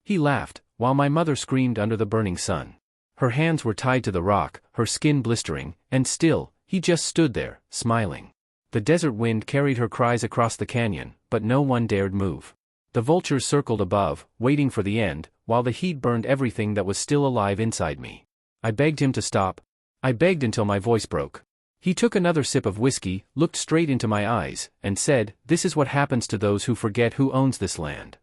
He laughed, while my mother screamed under the burning sun. Her hands were tied to the rock, her skin blistering, and still, he just stood there, smiling. The desert wind carried her cries across the canyon, but no one dared move. The vultures circled above, waiting for the end, while the heat burned everything that was still alive inside me. I begged him to stop. I begged until my voice broke. He took another sip of whiskey, looked straight into my eyes, and said, "This is what happens to those who forget who owns this land."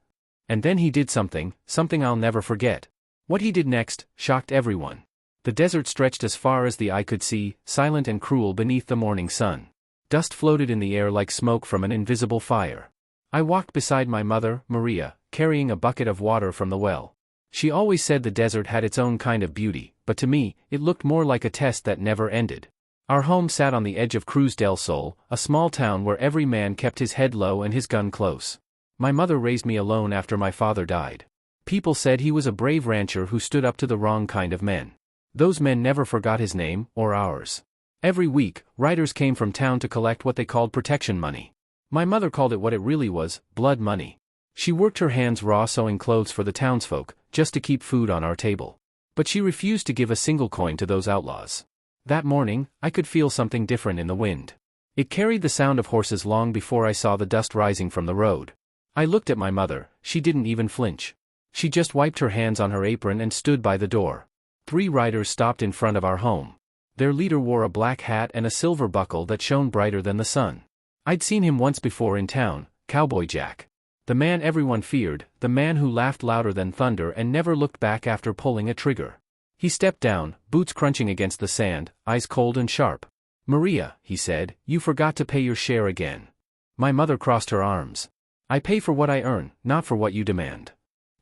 And then he did something I'll never forget. What he did next shocked everyone. The desert stretched as far as the eye could see, silent and cruel beneath the morning sun. Dust floated in the air like smoke from an invisible fire. I walked beside my mother, Maria, carrying a bucket of water from the well. She always said the desert had its own kind of beauty, but to me, it looked more like a test that never ended. Our home sat on the edge of Cruz del Sol, a small town where every man kept his head low and his gun close. My mother raised me alone after my father died. People said he was a brave rancher who stood up to the wrong kind of men. Those men never forgot his name, or ours. Every week, riders came from town to collect what they called protection money. My mother called it what it really was, blood money. She worked her hands raw sewing clothes for the townsfolk, just to keep food on our table. But she refused to give a single coin to those outlaws. That morning, I could feel something different in the wind. It carried the sound of horses long before I saw the dust rising from the road. I looked at my mother, she didn't even flinch. She just wiped her hands on her apron and stood by the door. 3 riders stopped in front of our home. Their leader wore a black hat and a silver buckle that shone brighter than the sun. I'd seen him once before in town, Cowboy Jack. The man everyone feared, the man who laughed louder than thunder and never looked back after pulling a trigger. He stepped down, boots crunching against the sand, eyes cold and sharp. "Maria," he said, "you forgot to pay your share again." My mother crossed her arms. "I pay for what I earn, not for what you demand."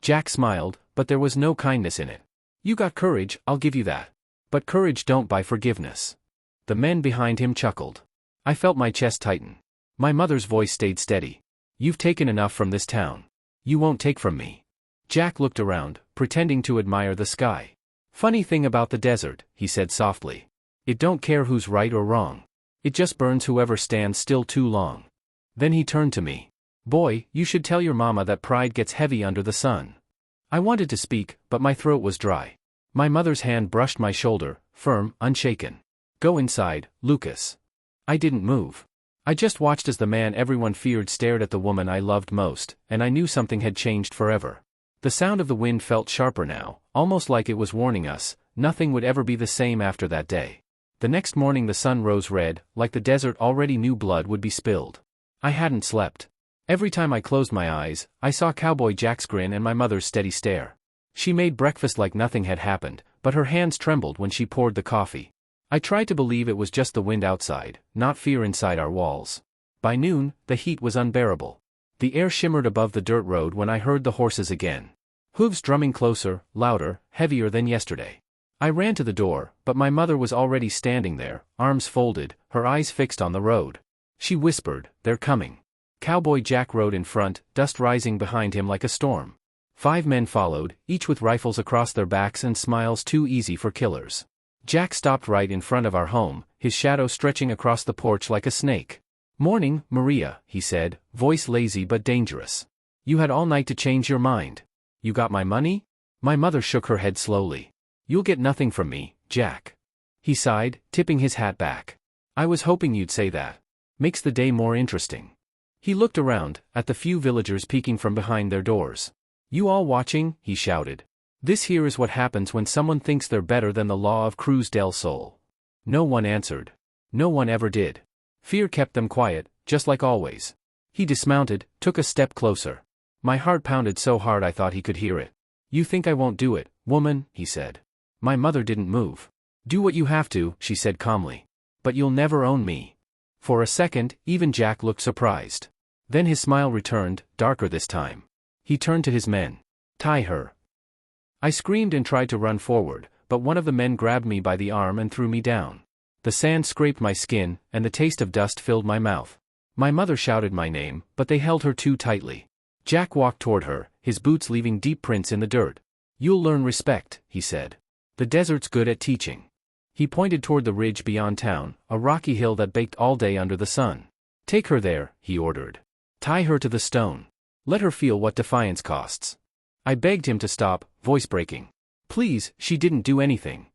Jack smiled, but there was no kindness in it. "You got courage, I'll give you that. But courage don't buy forgiveness." The men behind him chuckled. I felt my chest tighten. My mother's voice stayed steady. "You've taken enough from this town. You won't take from me." Jack looked around, pretending to admire the sky. "Funny thing about the desert," he said softly. "It don't care who's right or wrong. It just burns whoever stands still too long." Then he turned to me. "Boy, you should tell your mama that pride gets heavy under the sun." I wanted to speak, but my throat was dry. My mother's hand brushed my shoulder, firm, unshaken. "Go inside, Lucas." I didn't move. I just watched as the man everyone feared stared at the woman I loved most, and I knew something had changed forever. The sound of the wind felt sharper now, almost like it was warning us, nothing would ever be the same after that day. The next morning the sun rose red, like the desert already knew blood would be spilled. I hadn't slept. Every time I closed my eyes, I saw Cowboy Jack's grin and my mother's steady stare. She made breakfast like nothing had happened, but her hands trembled when she poured the coffee. I tried to believe it was just the wind outside, not fear inside our walls. By noon, the heat was unbearable. The air shimmered above the dirt road when I heard the horses again. Hooves drumming closer, louder, heavier than yesterday. I ran to the door, but my mother was already standing there, arms folded, her eyes fixed on the road. She whispered, "They're coming." Cowboy Jack rode in front, dust rising behind him like a storm. 5 men followed, each with rifles across their backs and smiles too easy for killers. Jack stopped right in front of our home, his shadow stretching across the porch like a snake. "Morning, Maria," he said, voice lazy but dangerous. "You had all night to change your mind. You got my money?" My mother shook her head slowly. "You'll get nothing from me, Jack." He sighed, tipping his hat back. "I was hoping you'd say that. Makes the day more interesting." He looked around, at the few villagers peeking from behind their doors. "You all watching?" he shouted. "This here is what happens when someone thinks they're better than the law of Cruz del Sol." No one answered. No one ever did. Fear kept them quiet, just like always. He dismounted, took a step closer. My heart pounded so hard I thought he could hear it. "You think I won't do it, woman," he said. My mother didn't move. "Do what you have to," she said calmly. "But you'll never own me." For a second, even Jack looked surprised. Then his smile returned, darker this time. He turned to his men. "Tie her." I screamed and tried to run forward, but one of the men grabbed me by the arm and threw me down. The sand scraped my skin, and the taste of dust filled my mouth. My mother shouted my name, but they held her too tightly. Jack walked toward her, his boots leaving deep prints in the dirt. "You'll learn respect," he said. "The desert's good at teaching." He pointed toward the ridge beyond town, a rocky hill that baked all day under the sun. "Take her there," he ordered. "Tie her to the stone. Let her feel what defiance costs." I begged him to stop, voice breaking. Please, she didn't do anything.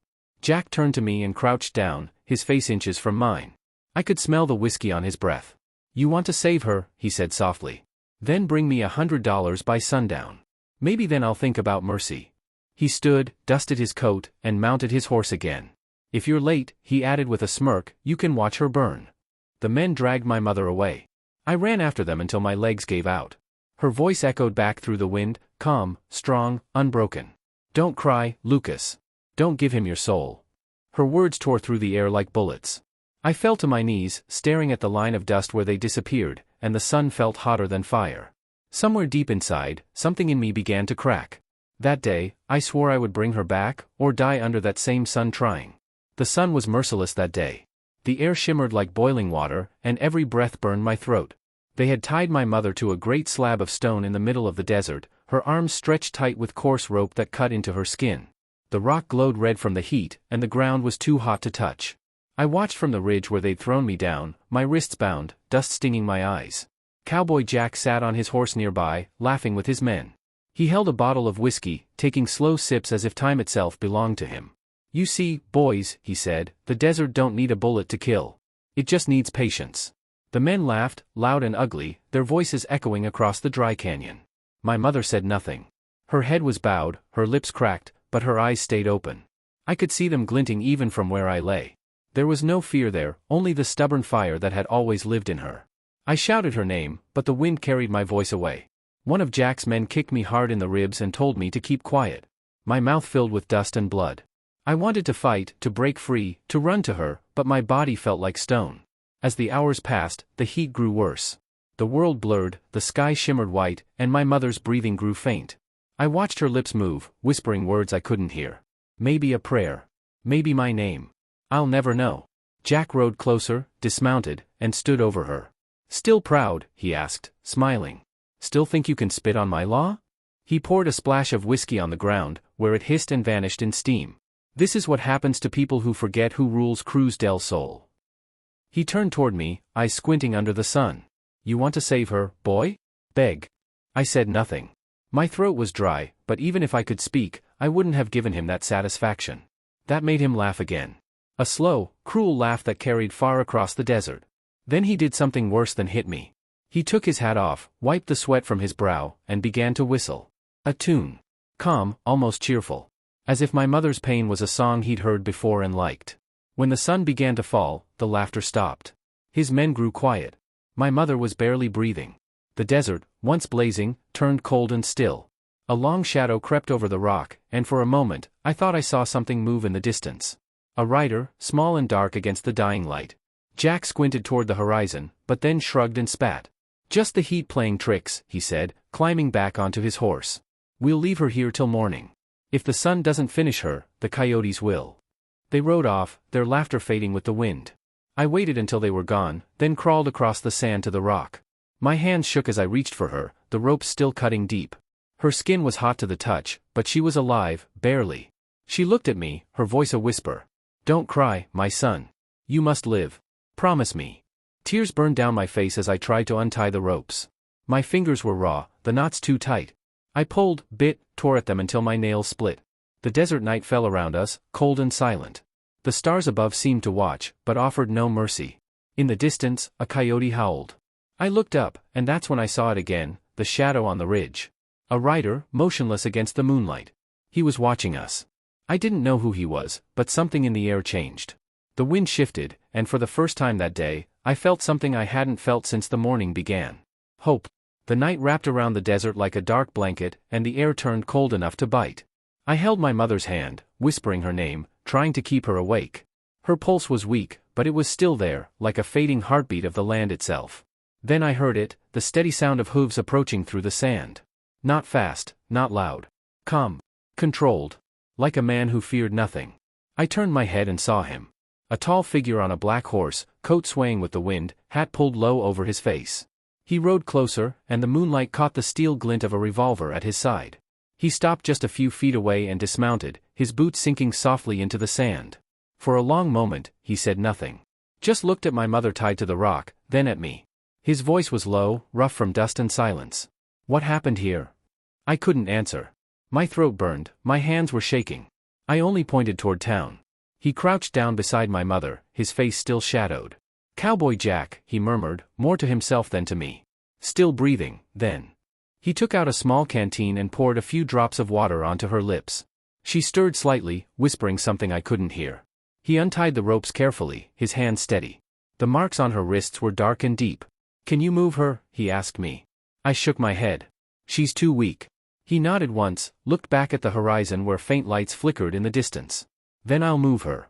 Jack turned to me and crouched down, his face inches from mine. I could smell the whiskey on his breath. You want to save her, he said softly. Then bring me $100 by sundown. Maybe then I'll think about mercy. He stood, dusted his coat, and mounted his horse again. If you're late, he added with a smirk, you can watch her burn. The men dragged my mother away. I ran after them until my legs gave out. Her voice echoed back through the wind, calm, strong, unbroken. Don't cry, Lucas. Don't give him your soul. Her words tore through the air like bullets. I fell to my knees, staring at the line of dust where they disappeared, and the sun felt hotter than fire. Somewhere deep inside, something in me began to crack. That day, I swore I would bring her back, or die under that same sun trying. The sun was merciless that day. The air shimmered like boiling water, and every breath burned my throat. They had tied my mother to a great slab of stone in the middle of the desert, her arms stretched tight with coarse rope that cut into her skin. The rock glowed red from the heat, and the ground was too hot to touch. I watched from the ridge where they'd thrown me down, my wrists bound, dust stinging my eyes. Cowboy Jack sat on his horse nearby, laughing with his men. He held a bottle of whiskey, taking slow sips as if time itself belonged to him. You see, boys, he said, the desert don't need a bullet to kill. It just needs patience. The men laughed, loud and ugly, their voices echoing across the dry canyon. My mother said nothing. Her head was bowed, her lips cracked, but her eyes stayed open. I could see them glinting even from where I lay. There was no fear there, only the stubborn fire that had always lived in her. I shouted her name, but the wind carried my voice away. One of Jack's men kicked me hard in the ribs and told me to keep quiet. My mouth filled with dust and blood. I wanted to fight, to break free, to run to her, but my body felt like stone. As the hours passed, the heat grew worse. The world blurred, the sky shimmered white, and my mother's breathing grew faint. I watched her lips move, whispering words I couldn't hear. Maybe a prayer. Maybe my name. I'll never know. Jack rode closer, dismounted, and stood over her. Still proud, he asked, smiling. Still think you can spit on my law? He poured a splash of whiskey on the ground, where it hissed and vanished in steam. This is what happens to people who forget who rules Cruz del Sol. He turned toward me, eyes squinting under the sun. You want to save her, boy? Beg. I said nothing. My throat was dry, but even if I could speak, I wouldn't have given him that satisfaction. That made him laugh again. A slow, cruel laugh that carried far across the desert. Then he did something worse than hit me. He took his hat off, wiped the sweat from his brow, and began to whistle. A tune. Calm, almost cheerful. As if my mother's pain was a song he'd heard before and liked. When the sun began to fall, the laughter stopped. His men grew quiet. My mother was barely breathing. The desert, once blazing, turned cold and still. A long shadow crept over the rock, and for a moment, I thought I saw something move in the distance. A rider, small and dark against the dying light. Jack squinted toward the horizon, but then shrugged and spat. Just the heat playing tricks, he said, climbing back onto his horse. We'll leave her here till morning. If the sun doesn't finish her, the coyotes will. They rode off, their laughter fading with the wind. I waited until they were gone, then crawled across the sand to the rock. My hands shook as I reached for her, the rope still cutting deep. Her skin was hot to the touch, but she was alive, barely. She looked at me, her voice a whisper. Don't cry, my son. You must live. Promise me. Tears burned down my face as I tried to untie the ropes. My fingers were raw, the knots too tight. I pulled, bit, tore at them until my nails split. The desert night fell around us, cold and silent. The stars above seemed to watch, but offered no mercy. In the distance, a coyote howled. I looked up, and that's when I saw it again, the shadow on the ridge. A rider, motionless against the moonlight. He was watching us. I didn't know who he was, but something in the air changed. The wind shifted, and for the first time that day, I felt something I hadn't felt since the morning began. Hope. The night wrapped around the desert like a dark blanket, and the air turned cold enough to bite. I held my mother's hand, whispering her name, trying to keep her awake. Her pulse was weak, but it was still there, like a fading heartbeat of the land itself. Then I heard it, the steady sound of hooves approaching through the sand. Not fast, not loud. Calm. Controlled. Like a man who feared nothing. I turned my head and saw him. A tall figure on a black horse, coat swaying with the wind, hat pulled low over his face. He rode closer, and the moonlight caught the steel glint of a revolver at his side. He stopped just a few feet away and dismounted, his boots sinking softly into the sand. For a long moment, he said nothing. Just looked at my mother tied to the rock, then at me. His voice was low, rough from dust and silence. What happened here? I couldn't answer. My throat burned, my hands were shaking. I only pointed toward town. He crouched down beside my mother, his face still shadowed. "Cowboy Jack," he murmured, more to himself than to me. Still breathing, then. He took out a small canteen and poured a few drops of water onto her lips. She stirred slightly, whispering something I couldn't hear. He untied the ropes carefully, his hands steady. The marks on her wrists were dark and deep. "Can you move her?" he asked me. I shook my head. "She's too weak." He nodded once, looked back at the horizon where faint lights flickered in the distance. "Then I'll move her."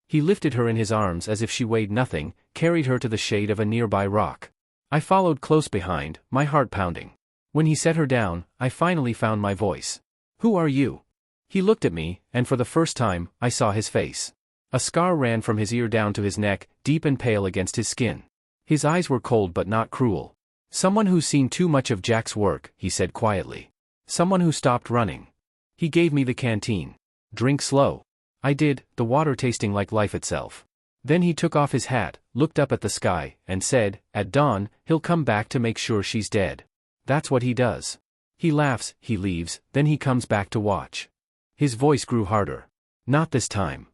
He lifted her in his arms as if she weighed nothing, carried her to the shade of a nearby rock. I followed close behind, my heart pounding. When he set her down, I finally found my voice. "Who are you?" He looked at me, and for the first time, I saw his face. A scar ran from his ear down to his neck, deep and pale against his skin. His eyes were cold but not cruel. "Someone who's seen too much of Jack's work," he said quietly. "Someone who stopped running." He gave me the canteen. "Drink slow." I did, the water tasting like life itself. Then he took off his hat, looked up at the sky, and said, "At dawn, he'll come back to make sure she's dead. That's what he does. He laughs, he leaves, then he comes back to watch." His voice grew harder. "Not this time."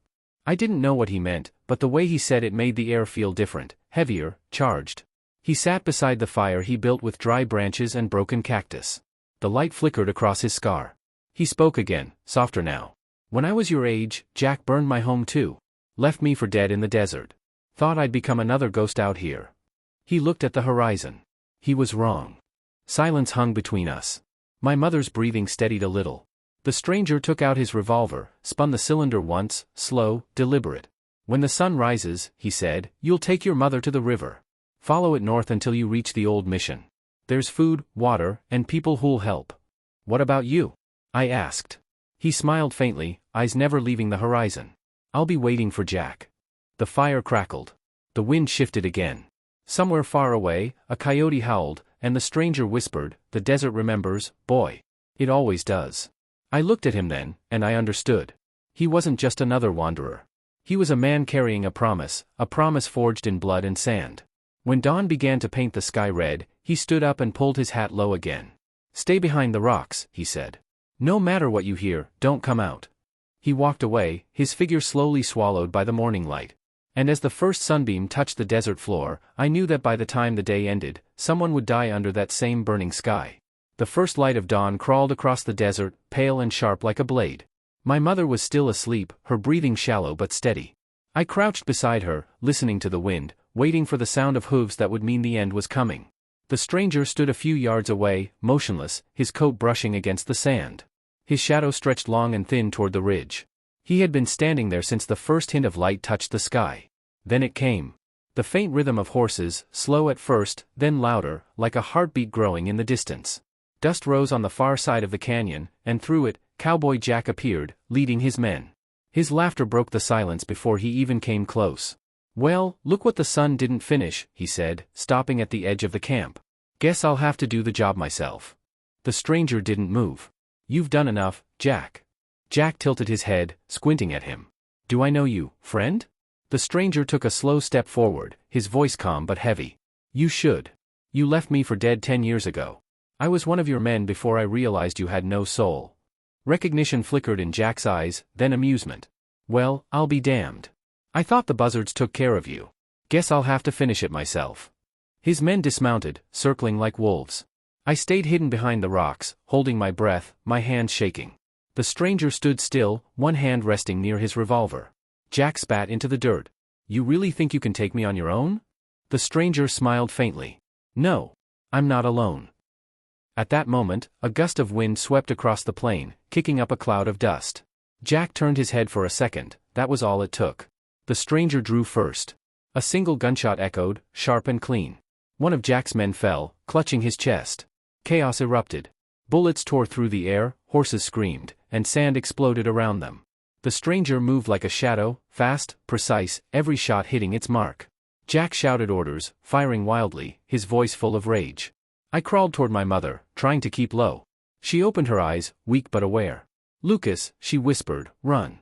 I didn't know what he meant, but the way he said it made the air feel different, heavier, charged. He sat beside the fire he built with dry branches and broken cactus. The light flickered across his scar. He spoke again, softer now. "When I was your age, Jack burned my home too. Left me for dead in the desert. Thought I'd become another ghost out here." He looked at the horizon. He was wrong. Silence hung between us. My mother's breathing steadied a little. The stranger took out his revolver, spun the cylinder once, slow, deliberate. "When the sun rises," he said, "you'll take your mother to the river. Follow it north until you reach the old mission. There's food, water, and people who'll help." "What about you?" I asked. He smiled faintly, eyes never leaving the horizon. "I'll be waiting for Jack." The fire crackled. The wind shifted again. Somewhere far away, a coyote howled, and the stranger whispered, "The desert remembers, boy. It always does." I looked at him then, and I understood. He wasn't just another wanderer. He was a man carrying a promise forged in blood and sand. When dawn began to paint the sky red, he stood up and pulled his hat low again. "Stay behind the rocks," he said. "No matter what you hear, don't come out." He walked away, his figure slowly swallowed by the morning light. And as the first sunbeam touched the desert floor, I knew that by the time the day ended, someone would die under that same burning sky. The first light of dawn crawled across the desert, pale and sharp like a blade. My mother was still asleep, her breathing shallow but steady. I crouched beside her, listening to the wind, waiting for the sound of hooves that would mean the end was coming. The stranger stood a few yards away, motionless, his coat brushing against the sand. His shadow stretched long and thin toward the ridge. He had been standing there since the first hint of light touched the sky. Then it came. The faint rhythm of horses, slow at first, then louder, like a heartbeat growing in the distance. Dust rose on the far side of the canyon, and through it, Cowboy Jack appeared, leading his men. His laughter broke the silence before he even came close. "Well, look what the sun didn't finish," he said, stopping at the edge of the camp. "Guess I'll have to do the job myself." The stranger didn't move. "You've done enough, Jack." Jack tilted his head, squinting at him. "Do I know you, friend?" The stranger took a slow step forward, his voice calm but heavy. "You should. You left me for dead 10 years ago. I was one of your men before I realized you had no soul." Recognition flickered in Jack's eyes, then amusement. "Well, I'll be damned. I thought the buzzards took care of you. Guess I'll have to finish it myself." His men dismounted, circling like wolves. I stayed hidden behind the rocks, holding my breath, my hands shaking. The stranger stood still, one hand resting near his revolver. Jack spat into the dirt. "You really think you can take me on your own?" The stranger smiled faintly. "No. I'm not alone." At that moment, a gust of wind swept across the plain, kicking up a cloud of dust. Jack turned his head for a second, that was all it took. The stranger drew first. A single gunshot echoed, sharp and clean. One of Jack's men fell, clutching his chest. Chaos erupted. Bullets tore through the air, horses screamed, and sand exploded around them. The stranger moved like a shadow, fast, precise, every shot hitting its mark. Jack shouted orders, firing wildly, his voice full of rage. I crawled toward my mother, trying to keep low. She opened her eyes, weak but aware. "Lucas," she whispered, "run."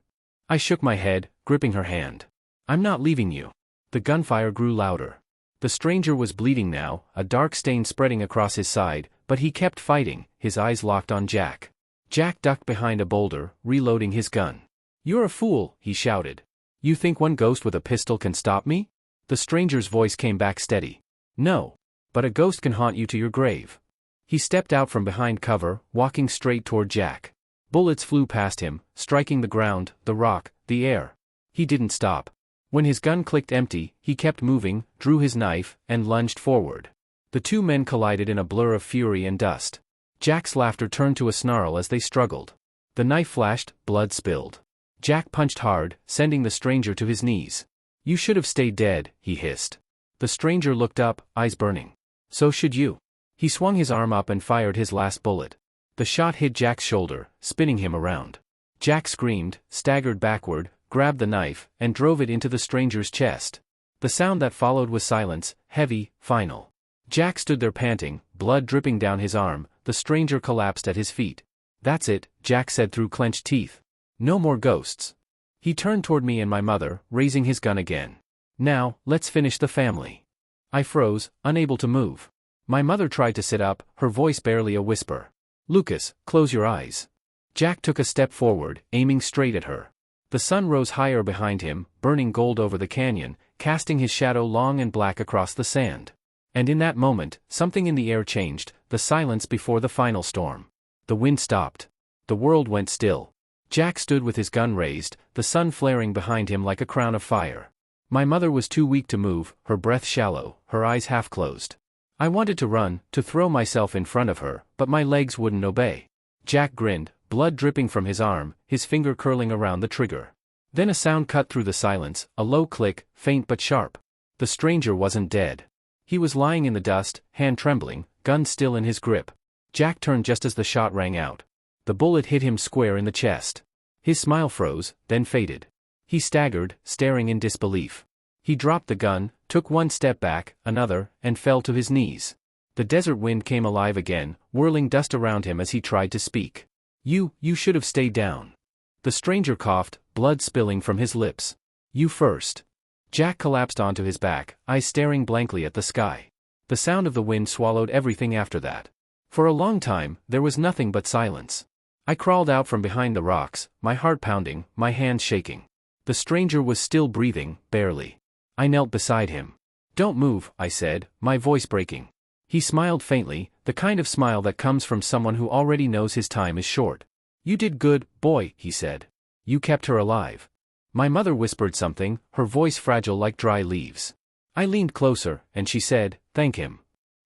I shook my head, gripping her hand. "I'm not leaving you." The gunfire grew louder. The stranger was bleeding now, a dark stain spreading across his side, but he kept fighting, his eyes locked on Jack. Jack ducked behind a boulder, reloading his gun. "You're a fool," he shouted. "You think one ghost with a pistol can stop me?" The stranger's voice came back steady. "No. But a ghost can haunt you to your grave." He stepped out from behind cover, walking straight toward Jack. Bullets flew past him, striking the ground, the rock, the air. He didn't stop. When his gun clicked empty, he kept moving, drew his knife, and lunged forward. The two men collided in a blur of fury and dust. Jack's laughter turned to a snarl as they struggled. The knife flashed, blood spilled. Jack punched hard, sending the stranger to his knees. "You should have stayed dead," he hissed. The stranger looked up, eyes burning. "So should you." He swung his arm up and fired his last bullet. The shot hit Jack's shoulder, spinning him around. Jack screamed, staggered backward, grabbed the knife, and drove it into the stranger's chest. The sound that followed was silence, heavy, final. Jack stood there panting, blood dripping down his arm. The stranger collapsed at his feet. "That's it," Jack said through clenched teeth. "No more ghosts." He turned toward me and my mother, raising his gun again. "Now, let's finish the family." I froze, unable to move. My mother tried to sit up, her voice barely a whisper. "Lucas, close your eyes." Jack took a step forward, aiming straight at her. The sun rose higher behind him, burning gold over the canyon, casting his shadow long and black across the sand. And in that moment, something in the air changed, the silence before the final storm. The wind stopped. The world went still. Jack stood with his gun raised, the sun flaring behind him like a crown of fire. My mother was too weak to move, her breath shallow, her eyes half closed. I wanted to run, to throw myself in front of her, but my legs wouldn't obey. Jack grinned, blood dripping from his arm, his finger curling around the trigger. Then a sound cut through the silence, a low click, faint but sharp. The stranger wasn't dead. He was lying in the dust, hand trembling, gun still in his grip. Jack turned just as the shot rang out. The bullet hit him square in the chest. His smile froze, then faded. He staggered, staring in disbelief. He dropped the gun, took one step back, another, and fell to his knees. The desert wind came alive again, whirling dust around him as he tried to speak. You should have stayed down." The stranger coughed, blood spilling from his lips. "You first." Jack collapsed onto his back, eyes staring blankly at the sky. The sound of the wind swallowed everything after that. For a long time, there was nothing but silence. I crawled out from behind the rocks, my heart pounding, my hands shaking. The stranger was still breathing, barely. I knelt beside him. "Don't move," I said, my voice breaking. He smiled faintly, the kind of smile that comes from someone who already knows his time is short. "You did good, boy," he said. "You kept her alive." My mother whispered something, her voice fragile like dry leaves. I leaned closer, and she said, "Thank him."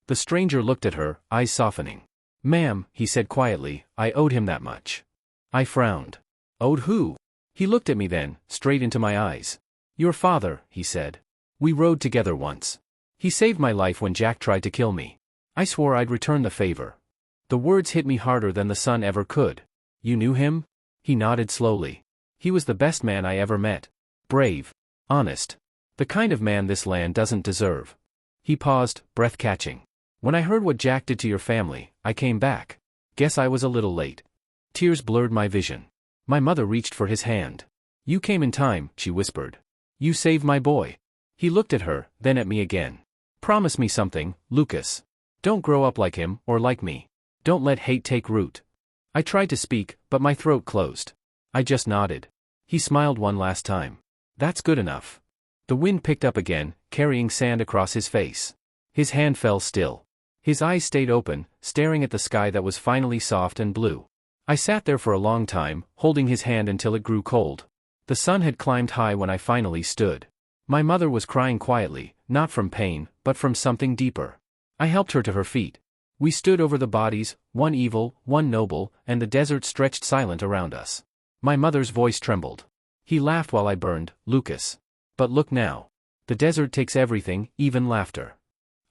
The stranger looked at her, eyes softening. "Ma'am," he said quietly, "I owed him that much." I frowned. "Owed who?" He looked at me then, straight into my eyes. "Your father," he said. "We rode together once. He saved my life when Jack tried to kill me. I swore I'd return the favor." The words hit me harder than the sun ever could. "You knew him?" He nodded slowly. "He was the best man I ever met. Brave. Honest. The kind of man this land doesn't deserve." He paused, breath catching. "When I heard what Jack did to your family, I came back. Guess I was a little late." Tears blurred my vision. My mother reached for his hand. "You came in time," she whispered. "You saved my boy." He looked at her, then at me again. "Promise me something, Lucas. Don't grow up like him, or like me. Don't let hate take root." I tried to speak, but my throat closed. I just nodded. He smiled one last time. "That's good enough." The wind picked up again, carrying sand across his face. His hand fell still. His eyes stayed open, staring at the sky that was finally soft and blue. I sat there for a long time, holding his hand until it grew cold. The sun had climbed high when I finally stood. My mother was crying quietly, not from pain, but from something deeper. I helped her to her feet. We stood over the bodies, one evil, one noble, and the desert stretched silent around us. My mother's voice trembled. "He laughed while I burned, Lucas. But look now. The desert takes everything, even laughter."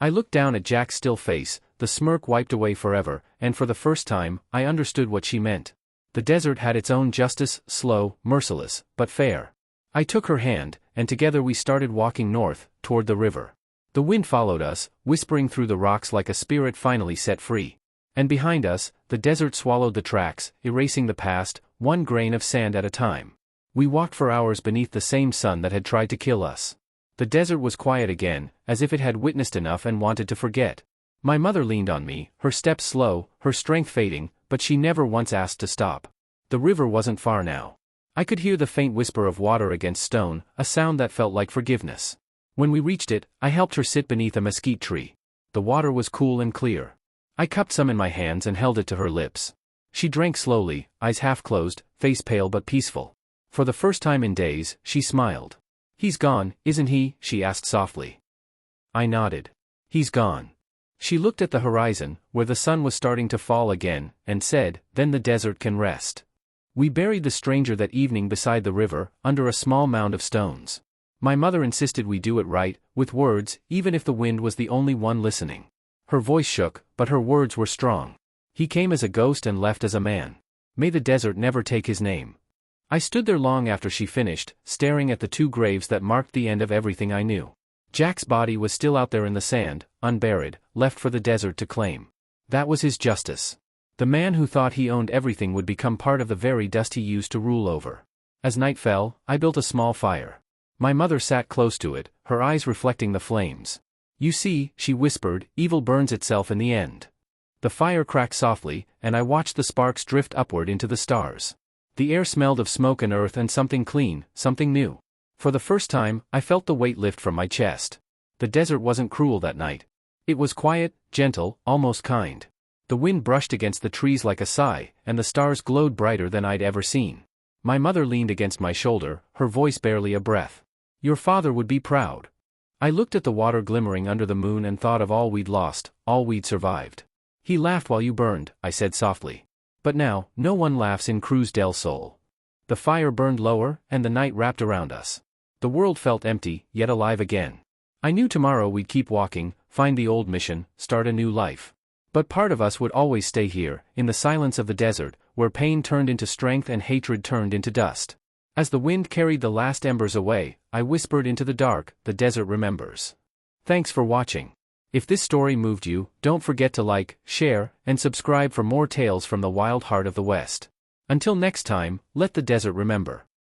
I looked down at Jack's still face, the smirk wiped away forever, and for the first time, I understood what she meant. The desert had its own justice, slow, merciless, but fair. I took her hand, and together we started walking north, toward the river. The wind followed us, whispering through the rocks like a spirit finally set free. And behind us, the desert swallowed the tracks, erasing the past, one grain of sand at a time. We walked for hours beneath the same sun that had tried to kill us. The desert was quiet again, as if it had witnessed enough and wanted to forget. My mother leaned on me, her steps slow, her strength fading, but she never once asked to stop. The river wasn't far now. I could hear the faint whisper of water against stone, a sound that felt like forgiveness. When we reached it, I helped her sit beneath a mesquite tree. The water was cool and clear. I cupped some in my hands and held it to her lips. She drank slowly, eyes half closed, face pale but peaceful. For the first time in days, she smiled. "He's gone, isn't he?" she asked softly. I nodded. "He's gone." She looked at the horizon, where the sun was starting to fall again, and said, "Then the desert can rest." We buried the stranger that evening beside the river, under a small mound of stones. My mother insisted we do it right, with words, even if the wind was the only one listening. Her voice shook, but her words were strong. "He came as a ghost and left as a man. May the desert never take his name." I stood there long after she finished, staring at the two graves that marked the end of everything I knew. Jack's body was still out there in the sand, unburied, left for the desert to claim. That was his justice. The man who thought he owned everything would become part of the very dust he used to rule over. As night fell, I built a small fire. My mother sat close to it, her eyes reflecting the flames. "You see," she whispered, "evil burns itself in the end." The fire cracked softly, and I watched the sparks drift upward into the stars. The air smelled of smoke and earth and something clean, something new. For the first time, I felt the weight lift from my chest. The desert wasn't cruel that night. It was quiet, gentle, almost kind. The wind brushed against the trees like a sigh, and the stars glowed brighter than I'd ever seen. My mother leaned against my shoulder, her voice barely a breath. "Your father would be proud." I looked at the water glimmering under the moon and thought of all we'd lost, all we'd survived. "He laughed while you burned," I said softly. But now, no one laughs in Cruz del Sol. The fire burned lower, and the night wrapped around us. The world felt empty, yet alive again. I knew tomorrow we'd keep walking, find the old mission, start a new life. But part of us would always stay here, in the silence of the desert, where pain turned into strength and hatred turned into dust. As the wind carried the last embers away, I whispered into the dark, "The desert remembers." Thanks for watching. If this story moved you, don't forget to like, share, and subscribe for more tales from the wild heart of the West. Until next time, let the desert remember.